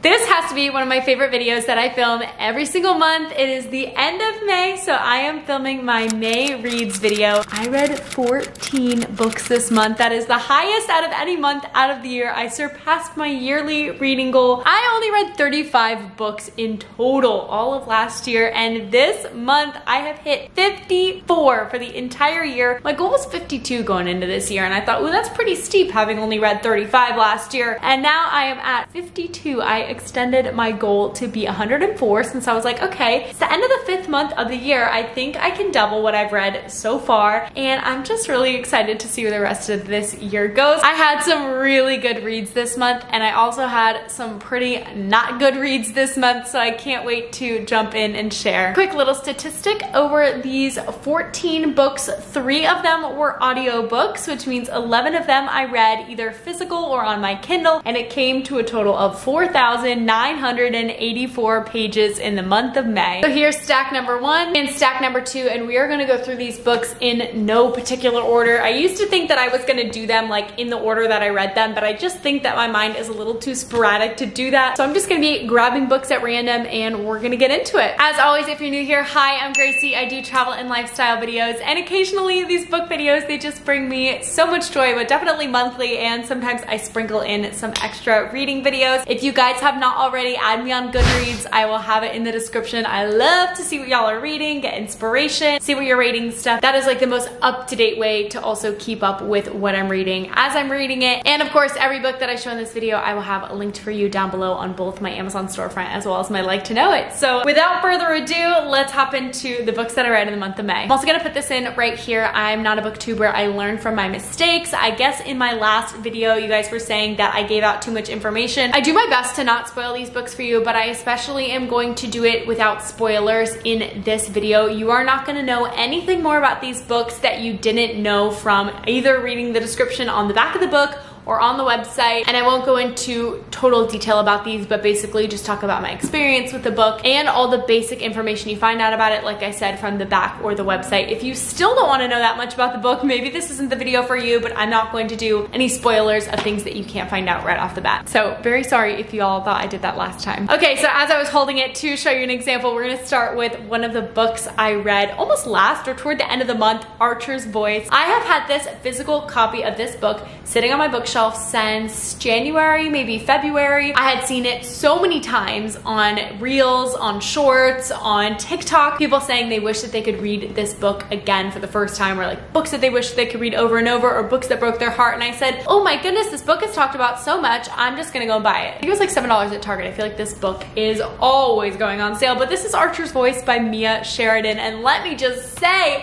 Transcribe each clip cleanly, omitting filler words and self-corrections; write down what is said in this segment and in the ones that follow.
This has to be one of my favorite videos that I film every single month. It is the end of May, so I am filming my May reads video. I read 14 books this month. That is the highest out of any month out of the year. I surpassed my yearly reading goal. I only read 35 books in total all of last year, and this month I have hit 54 for the entire year. My goal was 52 going into this year, and I thought, ooh, that's pretty steep having only read 35 last year. And now I am at 52. I extended my goal to be 104 since I was like, okay, it's the end of the 5th month of the year. I think I can double what I've read so far, and I'm just really excited to see where the rest of this year goes. I had some really good reads this month, and I also had some pretty not good reads this month, so I can't wait to jump in and share. Quick little statistic, over these 14 books, 3 of them were audiobooks, which means 11 of them I read either physical or on my Kindle, and it came to a total of 4,984 pages in the month of May. So here's stack number 1 and stack number 2, and we are gonna go through these books in no particular order. I used to think that I was gonna do them like in the order that I read them, but I just think that my mind is a little too sporadic to do that. So I'm just gonna be grabbing books at random and we're gonna get into it. As always, if you're new here, hi, I'm Gracie. I do travel and lifestyle videos, and occasionally these book videos, they just bring me so much joy, but definitely monthly, and sometimes I sprinkle in some extra reading videos. If you guys have not already, add me on Goodreads. I will have it in the description. I love to see what y'all are reading, get inspiration, see what you're rating stuff. That is like the most up-to-date way to also keep up with what I'm reading as I'm reading it. And of course, every book that I show in this video, I will have linked for you down below on both my Amazon storefront as well as my Like to Know It. So without further ado, let's hop into the books that I read in the month of May. I'm also gonna put this in right here. I'm not a booktuber. I learned from my mistakes. I guess in my last video, you guys were saying that I gave out too much information. I do my best to not spoil these books for you, but I especially am going to do it without spoilers in this video. You are not gonna know anything more about these books that you didn't know from either reading the description on the back of the book or on the website, and I won't go into total detail about these, but basically just talk about my experience with the book and all the basic information you find out about it, like I said, from the back or the website. If you still don't want to know that much about the book, maybe this isn't the video for you, but I'm not going to do any spoilers of things that you can't find out right off the bat. So very sorry if you all thought I did that last time. Okay, so as I was holding it to show you an example, we're gonna start with one of the books I read almost last or toward the end of the month, Archer's Voice. I have had this physical copy of this book sitting on my bookshelf since January, maybe February. I had seen it so many times on Reels, on Shorts, on TikTok, people saying they wish that they could read this book again for the first time, or like books that they wish they could read over and over, or books that broke their heart. And I said, oh my goodness, this book is talked about so much, I'm just gonna go buy it. I think it was like $7 at Target. I feel like this book is always going on sale, but this is Archer's Voice by Mia Sheridan, and let me just say,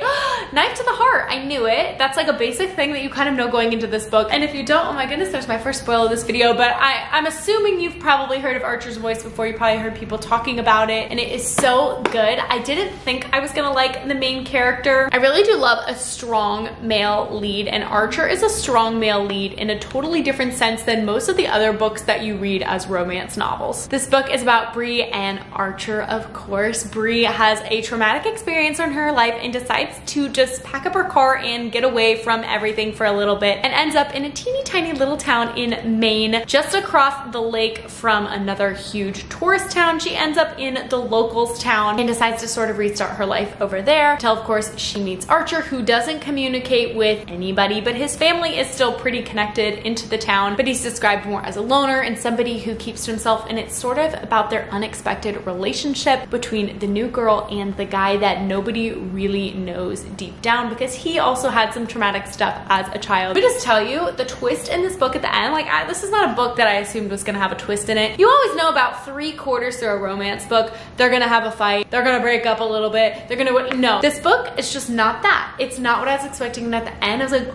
knife to the heart, I knew it. That's like a basic thing that you kind of know going into this book, and if you don't, oh my goodness, there's my first spoil of this video, but I'm assuming you've probably heard of Archer's Voice before. You probably heard people talking about it, and it is so good. I didn't think I was gonna like the main character. I really do love a strong male lead, and Archer is a strong male lead in a totally different sense than most of the other books that you read as romance novels. This book is about Bree and Archer, of course. Bree has a traumatic experience in her life and decides to just pack up her car and get away from everything for a little bit, and ends up in a teeny tiny little town in Maine, just across the lake from another huge tourist town. She ends up in the locals town and decides to sort of restart her life over there, until of course she meets Archer, who doesn't communicate with anybody, but his family is still pretty connected into the town, but he's described more as a loner and somebody who keeps to himself, and it's sort of about their unexpected relationship between the new girl and the guy that nobody really knows deep down, because he also had some traumatic stuff as a child. Let me just tell you, the twist in this book at the end, like this is not a book that I assumed was gonna have a twist in it. You always know about 3/4 through a romance book, they're gonna have a fight, they're gonna break up a little bit, they're gonna, no. This book is just not that. It's not what I was expecting, and at the end I was like,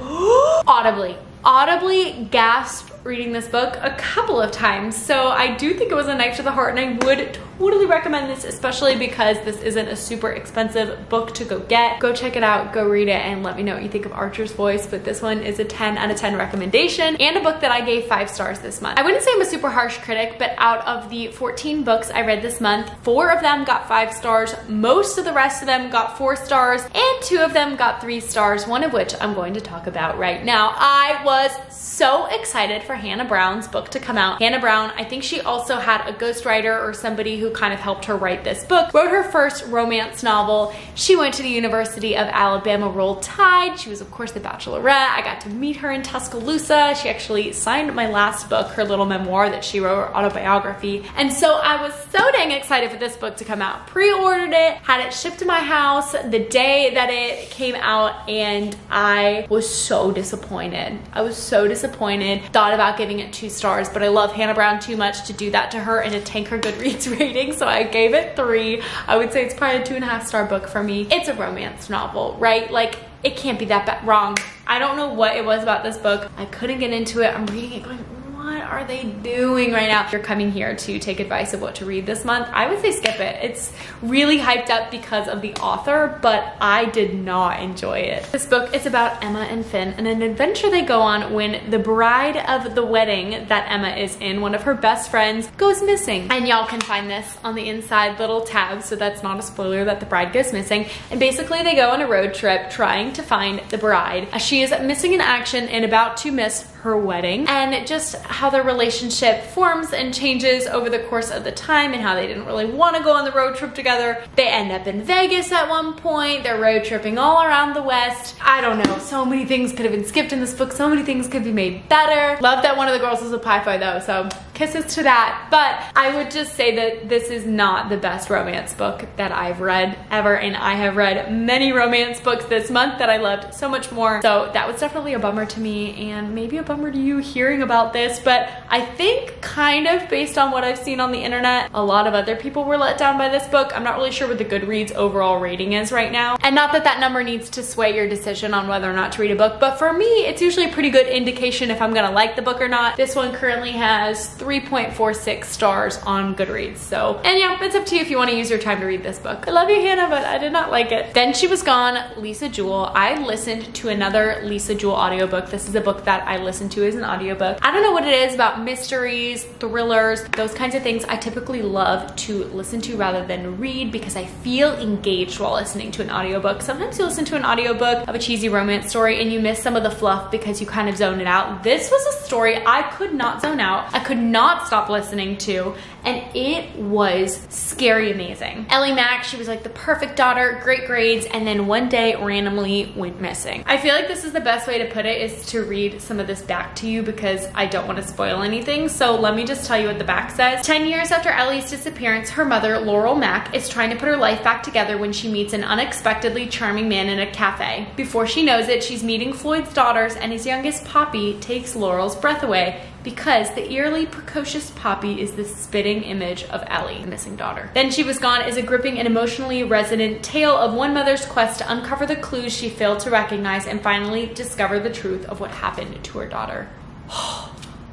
audibly gasped reading this book a couple of times. So I do think it was a knife to the heart, and I would totally recommend this, especially because this isn't a super expensive book to go get. Go check it out, go read it, and let me know what you think of Archer's Voice. But this one is a 10 out of 10 recommendation, and a book that I gave 5 stars this month. I wouldn't say I'm a super harsh critic, but out of the 14 books I read this month, 4 of them got 5 stars, most of the rest of them got 4 stars, and 2 of them got 3 stars, one of which I'm going to talk about right now. I was so excited for Hannah Brown's book to come out. Hannah Brown, I think she also had a ghostwriter or somebody who kind of helped her write this book, wrote her first romance novel. She went to the University of Alabama, Roll Tide. She was, of course, the Bachelorette. I got to meet her in Tuscaloosa. She actually signed my last book, her little memoir that she wrote, her autobiography. And so I was so dang excited for this book to come out. Pre-ordered it, had it shipped to my house the day that it came out, and I was so disappointed. I was so disappointed. Thought about giving it 2 stars, but I love Hannah Brown too much to do that to her and to tank her Goodreads rating, so I gave it 3. I would say it's probably a 2.5-star book for me. It's a romance novel, right? Like, it can't be that bad. Wrong. I don't know what it was about this book. I couldn't get into it. I'm reading it going, what are they doing right now? If you're coming here to take advice of what to read this month, I would say skip it. It's really hyped up because of the author, but I did not enjoy it. This book is about Emma and Finn and an adventure they go on when the bride of the wedding that Emma is in, one of her best friends, goes missing. And y'all can find this on the inside little tab, so that's not a spoiler that the bride goes missing. And basically they go on a road trip trying to find the bride. She is missing in action and about to miss her wedding, and just how their relationship forms and changes over the course of the time, and how they didn't really want to go on the road trip together. They end up in Vegas at one point. They're road tripping all around the West. I don't know, so many things could have been skipped in this book. So many things could be made better. Love that one of the girls is a pie-fi though, so kisses to that. But I would just say that this is not the best romance book that I've read ever, and I have read many romance books this month that I loved so much more. So that was definitely a bummer to me, and maybe a bummer to you hearing about this, but I think kind of based on what I've seen on the internet, a lot of other people were let down by this book. I'm not really sure what the Goodreads overall rating is right now, and not that that number needs to sway your decision on whether or not to read a book, but for me, it's usually a pretty good indication if I'm gonna like the book or not. This one currently has 3.46 stars on Goodreads, so, and yeah, it's up to you if you want to use your time to read this book. I love you, Hannah, but I did not like it. Then She Was Gone, Lisa Jewell. I listened to another Lisa Jewell audiobook. This is a book that I listened to as an audiobook. I don't know what it is about mysteries, thrillers, those kinds of things I typically love to listen to rather than read, because I feel engaged while listening to an audiobook. Sometimes you listen to an audiobook of a cheesy romance story and you miss some of the fluff because you kind of zone it out. This was a story I could not zone out. I could not stop listening to, and it was scary amazing. Ellie Mack, she was like the perfect daughter, great grades, and then one day randomly went missing. I feel like this is the best way to put it, is to read some of this back to you because I don't want to spoil anything. So let me just tell you what the back says. 10 years after Ellie's disappearance, her mother, Laurel Mack, is trying to put her life back together when she meets an unexpectedly charming man in a cafe. Before she knows it, she's meeting Floyd's daughters, and his youngest, Poppy, takes Laurel's breath away, because the eerily precocious Poppy is the spitting image of Ellie, the missing daughter. Then She Was Gone is a gripping and emotionally resonant tale of one mother's quest to uncover the clues she failed to recognize and finally discover the truth of what happened to her daughter.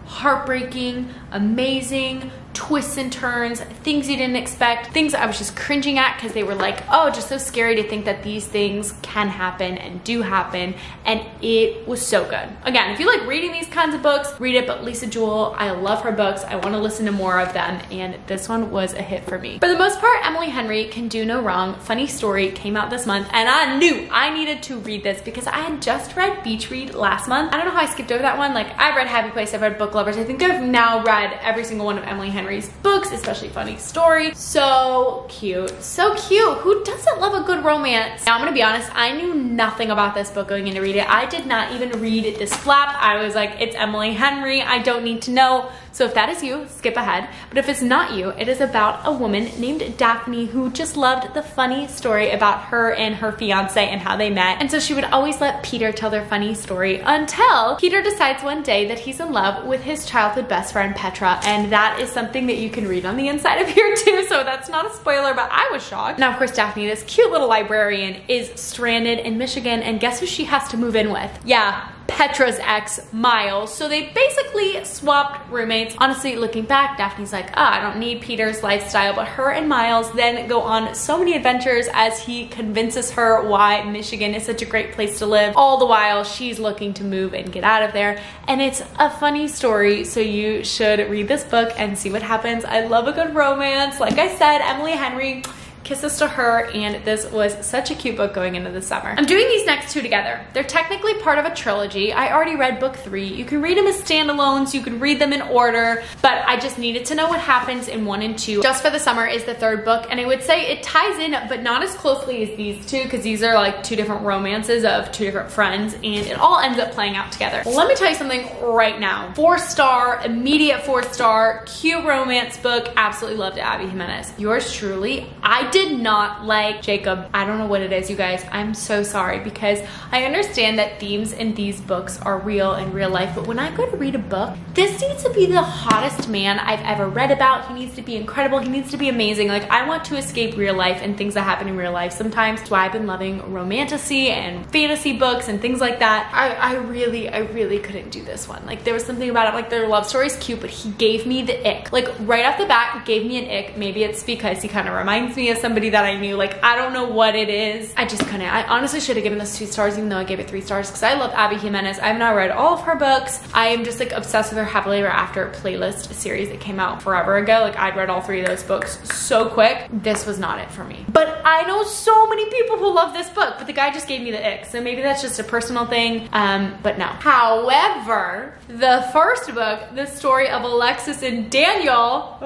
Heartbreaking, amazing, twists and turns, things you didn't expect, things I was just cringing at because they were like, oh, just so scary to think that these things can happen and do happen, and it was so good. Again, if you like reading these kinds of books, read it, but Lisa Jewell, I love her books, I want to listen to more of them, and this one was a hit for me. For the most part, Emily Henry can do no wrong. Funny Story came out this month, and I knew I needed to read this because I had just read Beach Read last month. I don't know how I skipped over that one. Like, I've read Happy Place, I've read Book Lovers, I think I've now read every single one of Emily Henry's books, especially Funny Story. So cute, so cute. Who doesn't love a good romance? Now I'm gonna be honest, I knew nothing about this book going in to read it. I did not even read this flap. I was like, it's Emily Henry, I don't need to know. So if that is you, skip ahead. But if it's not you, it is about a woman named Daphne who just loved the funny story about her and her fiance and how they met. And so she would always let Peter tell their funny story until Peter decides one day that he's in love with his childhood best friend Petra, and that is something that you can read on the inside of here too, so that's not a spoiler, but I was shocked. Now of course Daphne, this cute little librarian, is stranded in Michigan, and guess who she has to move in with? Yeah, Petra's ex, Miles. So they basically swapped roommates. Honestly, looking back, Daphne's like, oh, I don't need Peter's lifestyle, but her and Miles then go on so many adventures as he convinces her why Michigan is such a great place to live. All the while, she's looking to move and get out of there. And it's a funny story, so you should read this book and see what happens. I love a good romance. Like I said, Emily Henry Kisses to her, and this was such a cute book going into the summer. I'm doing these next two together. They're technically part of a trilogy. I already read book 3. You can read them as standalones, you can read them in order, but I just needed to know what happens in 1 and 2. Just for the Summer is the 3rd book, and I would say it ties in, but not as closely as these two, because these are like 2 different romances of 2 different friends, and it all ends up playing out together. Well, let me tell you something right now. 4-star, immediate 4-star, cute romance book. Absolutely loved it, Abby Jimenez. Yours truly, I did not like Jacob. I don't know what it is, you guys. I'm so sorry, because I understand that themes in these books are real in real life, but when I go to read a book, this needs to be the hottest man I've ever read about. He needs to be incredible. He needs to be amazing. Like, I want to escape real life and things that happen in real life sometimes. So I've been loving romantasy and fantasy books and things like that. I really couldn't do this one. Like, there was something about it, like their love story's cute, but he gave me the ick. Like, right off the bat, gave me an ick. Maybe it's because he kind of reminds me of somebody that I knew. Like, I don't know what it is. I just couldn't. I honestly should have given this 2 stars, even though I gave it 3 stars, because I love Abby Jimenez. I've now read all of her books. I am just like obsessed with her Happily Ever After playlist series that came out forever ago. Like, I'd read all 3 of those books so quick. This was not it for me. But I know so many people who love this book, but the guy just gave me the ick. So maybe that's just a personal thing, but no. However, the first book, the story of Alexis and Daniel,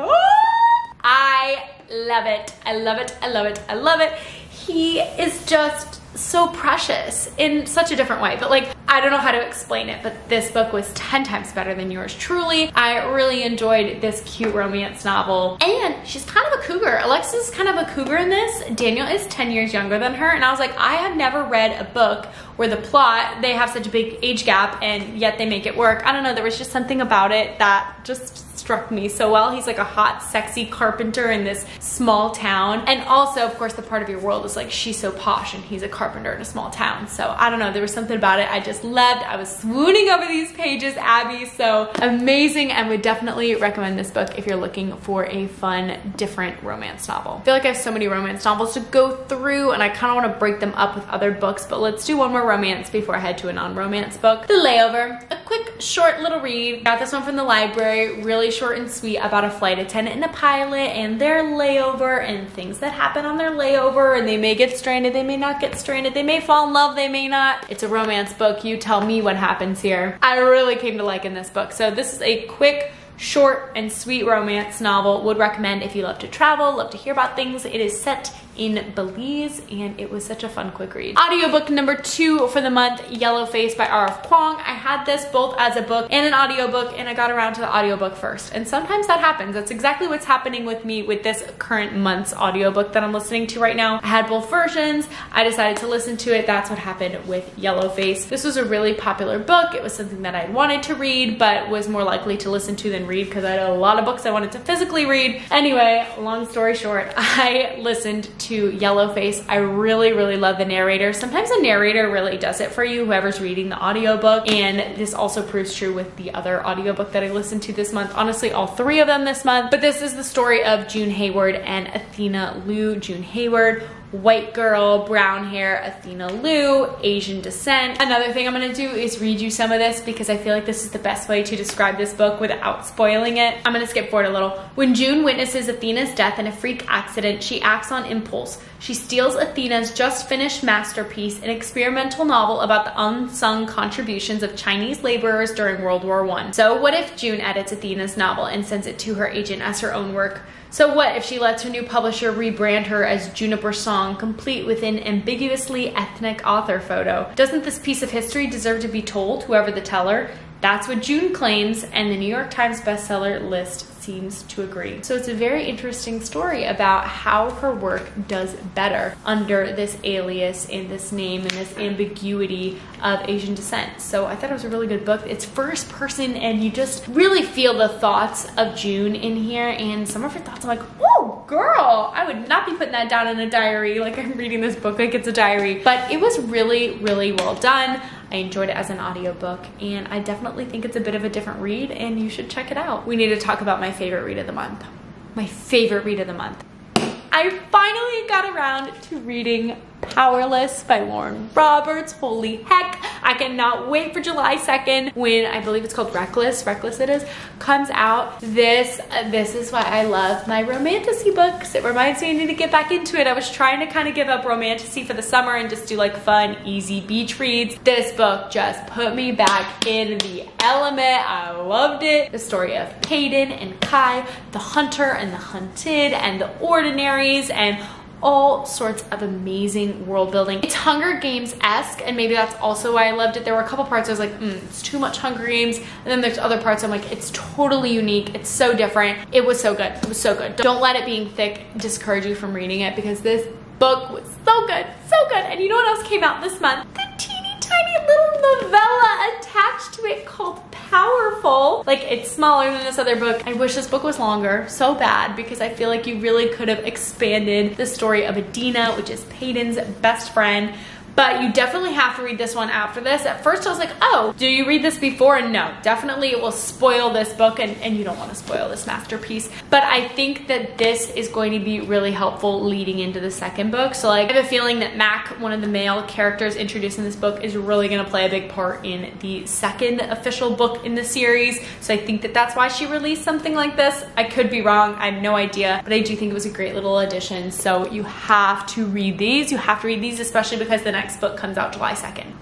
I love it. I love it. I love it. I love it. He is just so precious in such a different way, but like, I don't know how to explain it, but this book was 10 times better than yours truly. I really enjoyed this cute romance novel, and she's kind of a cougar. Alexis is kind of a cougar in this. Daniel is 10 years younger than her, and I was like, I have never read a book where the plot, they have such a big age gap and yet they make it work. I don't know, there was just something about it that just struck me so well. He's like a hot, sexy carpenter in this small town. And also, of course, the part of your world is like, she's so posh and he's a carpenter in a small town. So I don't know, there was something about it I just loved. I was swooning over these pages, Abby. So amazing, and would definitely recommend this book if you're looking for a fun, different romance novel. I feel like I have so many romance novels to go through, and I kind of want to break them up with other books, but let's do one more romance before I head to a non-romance book. The Layover, a quick, short little read. Got this one from the library, really short and sweet, about a flight attendant and a pilot and their layover and things that happen on their layover, and they may get stranded, they may not get stranded, they may fall in love, they may not. It's a romance book. You tell me what happens here. I really came to liking this book. So this is a quick, short and sweet romance novel. Would recommend if you love to travel, love to hear about things. It is set in Belize, and it was such a fun, quick read. Audiobook number 2 for the month, Yellowface by R.F. Kuang. I had this both as a book and an audiobook, and I got around to the audiobook first. And sometimes that happens. That's exactly what's happening with me with this current month's audiobook that I'm listening to right now. I had both versions. I decided to listen to it. That's what happened with Yellowface. This was a really popular book. It was something that I wanted to read, but was more likely to listen to than read, because I had a lot of books I wanted to physically read. Anyway, long story short, I listened to Yellowface. I really love the narrator. Sometimes the narrator really does it for you, whoever's reading the audiobook, and this also proves true with the other audiobook that I listened to this month. Honestly, all 3 of them this month. But this is the story of June Hayward and Athena Liu. June Hayward, white girl, brown hair. Athena Liu, Asian descent. Another thing I'm gonna do is read you some of this, because I feel like this is the best way to describe this book without spoiling it. I'm gonna skip forward a little. When June witnesses Athena's death in a freak accident, she acts on impulse. She steals Athena's just finished masterpiece, an experimental novel about the unsung contributions of Chinese laborers during World War I. So what if June edits Athena's novel and sends it to her agent as her own work? So what if she lets her new publisher rebrand her as Juniper Song, complete with an ambiguously ethnic author photo? Doesn't this piece of history deserve to be told, whoever the teller? That's what June claims, and the New York Times bestseller list seems to agree. So it's a very interesting story about how her work does better under this alias and this name and this ambiguity of Asian descent. So I thought it was a really good book. It's first person, and you just really feel the thoughts of June in here, and some of her thoughts I'm like, oh girl, I would not be putting that down in a diary. Like, I'm reading this book like it's a diary. But it was really well done. I enjoyed it as an audiobook, and I definitely think it's a bit of a different read, and you should check it out. We need to talk about my favorite read of the month. My favorite read of the month. I finally got around to reading Powerless by Lauren Roberts. Holy heck. I cannot wait for July 2nd when I believe it's called Reckless it is, comes out. This is why I love my romantasy books. It reminds me I need to get back into it. I was trying to kind of give up romantasy for the summer and just do like fun, easy beach reads. This book just put me back in the element. I loved it. The story of Peyton and Kai, the hunter and the hunted and the ordinaries, and all sorts of amazing world building. It's Hunger Games-esque, and maybe that's also why I loved it. There were a couple parts I was like, it's too much Hunger Games, and then there's other parts I'm like, it's totally unique, it's so different. It was so good, it was so good. Don't let it being thick discourage you from reading it, because this book was so good, so good. And you know what else came out this month? The teeny tiny little novella attached to it called Powerful. Like, it's smaller than this other book. I wish this book was longer so bad, because I feel like you really could have expanded the story of Adina, which is Peyton's best friend. But you definitely have to read this one after this. At first I was like, oh, do you read this before? And no, definitely it will spoil this book, and you don't want to spoil this masterpiece. But I think that this is going to be really helpful leading into the second book. So like, I have a feeling that Mac, one of the male characters introduced in this book, is really gonna play a big part in the second official book in the series. So I think that that's why she released something like this. I could be wrong, I have no idea, but I do think it was a great little addition. So you have to read these. You have to read these, especially because the next book comes out July 2nd.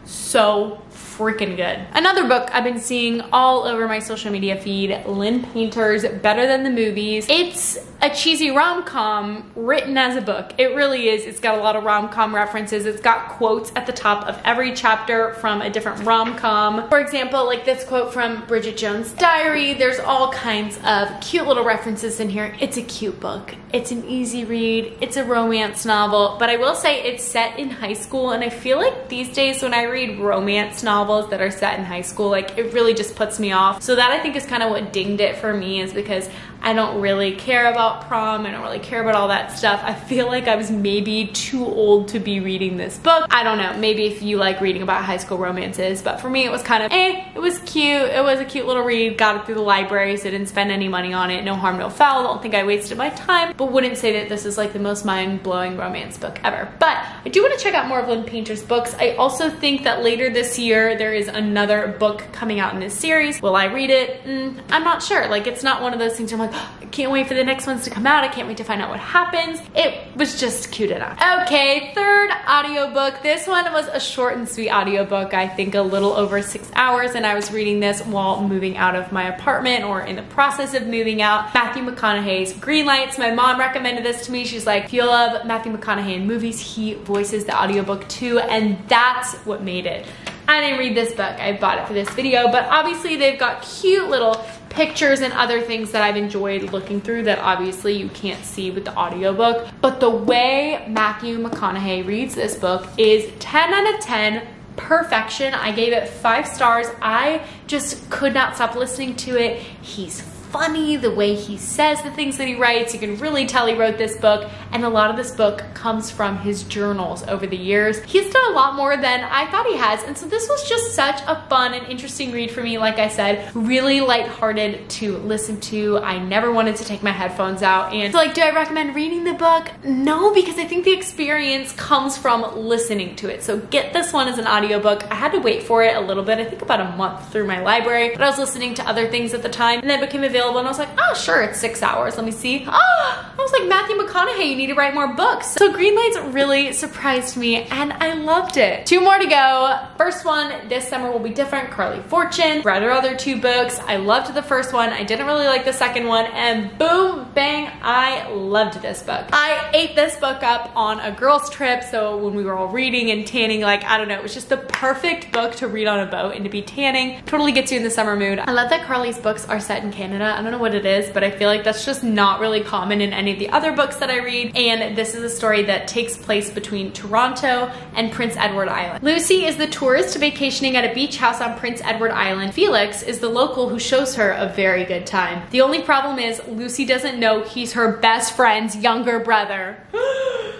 So freaking good. Another book I've been seeing all over my social media feed, Lynn Painter's Better Than the Movies. It's a cheesy rom-com written as a book. It really is. It's got a lot of rom-com references. It's got quotes at the top of every chapter from a different rom-com. For example, like this quote from Bridget Jones' Diary. There's all kinds of cute little references in here. It's a cute book. It's an easy read. It's a romance novel, but I will say it's set in high school, and I feel like these days when I read romance novels that are set in high school, like, it really just puts me off. So that I think is kind of what dinged it for me, is because I don't really care about prom. I don't really care about all that stuff. I feel like I was maybe too old to be reading this book. I don't know, maybe if you like reading about high school romances, but for me it was kind of, it was cute. It was a cute little read. Got it through the library, so I didn't spend any money on it. No harm, no foul. Don't think I wasted my time, but wouldn't say that this is like the most mind-blowing romance book ever. But I do want to check out more of Lynn Painter's books. I also think that later this year there is another book coming out in this series. Will I read it? I'm not sure. Like, it's not one of those things where I'm like, I can't wait for the next ones to come out. I can't wait to find out what happens. It was just cute enough. Okay, third audiobook. This one was a short and sweet audiobook. I think a little over 6 hours, and I was reading this while moving out of my apartment, or in the process of moving out. Matthew McConaughey's Greenlights. My mom recommended this to me. She's like, if you love Matthew McConaughey in movies, he voices the audiobook too, and that's what made it. I didn't read this book. I bought it for this video, but obviously they've got cute little pictures and other things that I've enjoyed looking through that obviously you can't see with the audiobook. But the way Matthew McConaughey reads this book is 10 out of 10. Perfection. I gave it 5 stars. I just could not stop listening to it. He's funny, the way he says the things that he writes. You can really tell he wrote this book, and a lot of this book comes from his journals over the years. He's done a lot more than I thought he has, and so this was just such a fun and interesting read for me. Like I said, really lighthearted to listen to. I never wanted to take my headphones out. And so, like, do I recommend reading the book? No, because I think the experience comes from listening to it. So get this one as an audiobook. I had to wait for it a little bit, I think about a month through my library, but I was listening to other things at the time, and then it became available, and I was like, oh sure, it's 6 hours, let me see. Oh, I was like, Matthew McConaughey, you need to write more books. So Greenlights really surprised me, and I loved it. 2 more to go. First one, This Summer Will Be Different, Carly Fortune. Read her other 2 books. I loved the first one. I didn't really like the second one, and boom, bang, I loved this book. I ate this book up on a girls trip, so when we were all reading and tanning, like, I don't know, it was just the perfect book to read on a boat and to be tanning. Totally gets you in the summer mood. I love that Carly's books are set in Canada. I don't know what it is, but I feel like that's just not really common in any of the other books that I read. And this is a story that takes place between Toronto and Prince Edward Island. Lucy is the tourist vacationing at a beach house on Prince Edward Island. Felix is the local who shows her a very good time. The only problem is Lucy doesn't know he's her best friend's younger brother.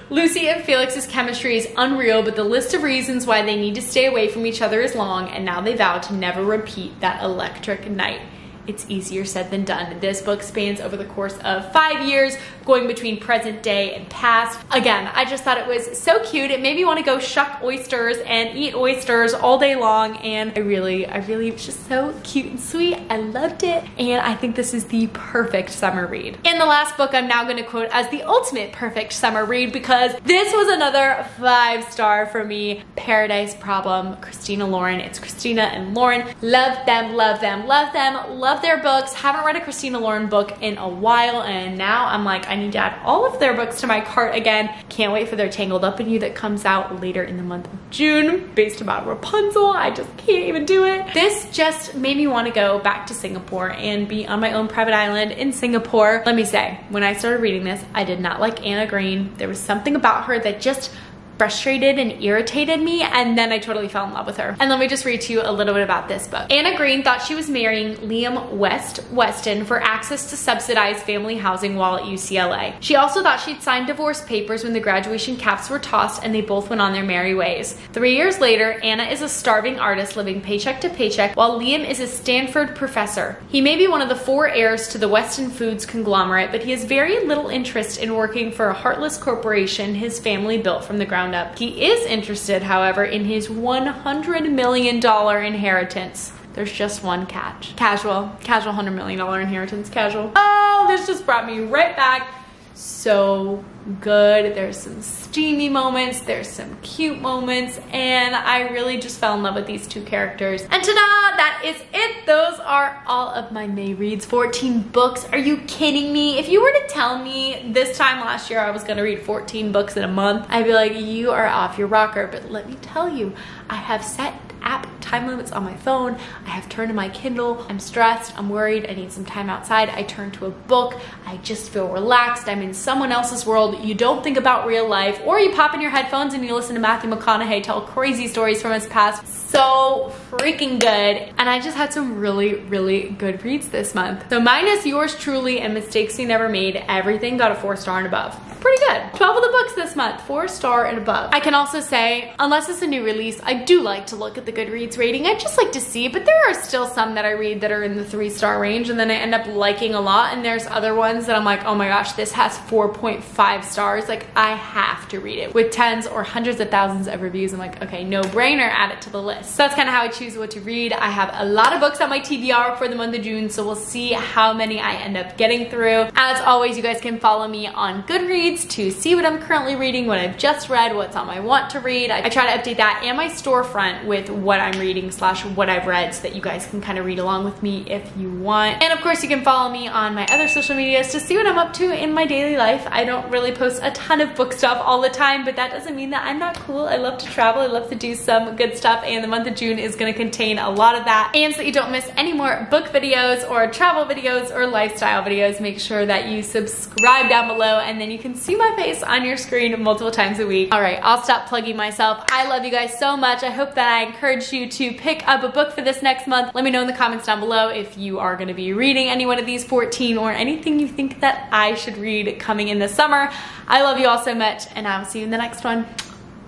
Lucy and Felix's chemistry is unreal, but the list of reasons why they need to stay away from each other is long, and now they vow to never repeat that electric night. it's easier said than done. This book spans over the course of 5 years, going between present day and past. Again, I just thought it was so cute. It made me want to go shuck oysters and eat oysters all day long, and I really it was just so cute and sweet. I loved it, and I think this is the perfect summer read. And the last book I'm now going to quote as the ultimate perfect summer read, because this was another 5-star for me. Paradise Problem, Christina Lauren. It's Christina and Lauren. Love them, love them, love them, love their books. Haven't read a Christina Lauren book in a while, and now I'm like, I need to add all of their books to my cart again. Can't wait for their Tangled Up in You that comes out later in the month of June, based about Rapunzel. I just can't even do it. This just made me want to go back to Singapore and be on my own private island in Singapore. Let me say, when I started reading this, I did not like Anna Green. There was something about her that just frustrated and irritated me, and then I totally fell in love with her. And let me just read to you a little bit about this book. Anna Green thought she was marrying Liam Weston for access to subsidized family housing while at UCLA. She also thought she'd signed divorce papers when the graduation caps were tossed, and they both went on their merry ways. 3 years later, Anna is a starving artist living paycheck to paycheck, while Liam is a Stanford professor. He may be one of the 4 heirs to the Weston Foods conglomerate, but he has very little interest in working for a heartless corporation his family built from the ground up. He is interested, however, in his $100 million inheritance. There's just one catch. Casual $100 million inheritance, casual. Oh, this just brought me right back. So good. There's some steamy moments, there's some cute moments, and I really just fell in love with these 2 characters. And ta-da, that is it. Those are all of my May reads. 14 books. Are you kidding me? If you were to tell me this time last year I was gonna read 14 books in a month, I'd be like, you are off your rocker. But let me tell you, I have set app time limits on my phone. I have turned to my Kindle. I'm stressed, I'm worried, I need some time outside. I turn to a book. I just feel relaxed. I'm in someone else's world. You don't think about real life, or you pop in your headphones and you listen to Matthew McConaughey tell crazy stories from his past. So freaking good. And I just had some really good reads this month. So minus yours truly and Mistakes We Never Made, everything got a 4-star and above. Pretty good. 12 of the books this month, 4-star and above. I can also say, unless it's a new release, I do like to look at the Goodreads rating. I just like to see, but there are still some that I read that are in the 3-star range, and then I end up liking a lot, and there's other ones that I'm like, oh my gosh, this has 4.5 stars. Like, I have to read it. With tens or hundreds of thousands of reviews, I'm like, okay, no brainer, add it to the list. So that's kind of how I choose what to read. I have a lot of books on my TBR for the month of June, so we'll see how many I end up getting through. As always, you guys can follow me on Goodreads to see what I'm currently reading, what I've just read, what's on my want to read. I try to update that and my storefront with what I'm reading / what I've read, so that you guys can kind of read along with me if you want. And of course, you can follow me on my other social medias to see what I'm up to in my daily life. I don't really post a ton of book stuff all the time, but that doesn't mean that I'm not cool. I love to travel. I love to do some good stuff, and the month of June is going to contain a lot of that. And so that you don't miss any more book videos or travel videos or lifestyle videos, make sure that you subscribe down below, and then you can see my face on your screen multiple times a week. All right, I'll stop plugging myself. I love you guys so much. I hope that I encourage you to pick up a book for this next month. Let me know in the comments down below if you are going to be reading any one of these 14 or anything you think that I should read coming in the summer. I love you all so much, and I will see you in the next one.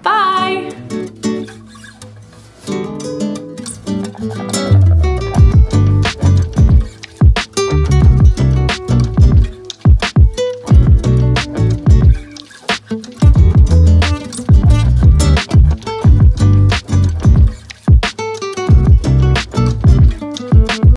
Bye!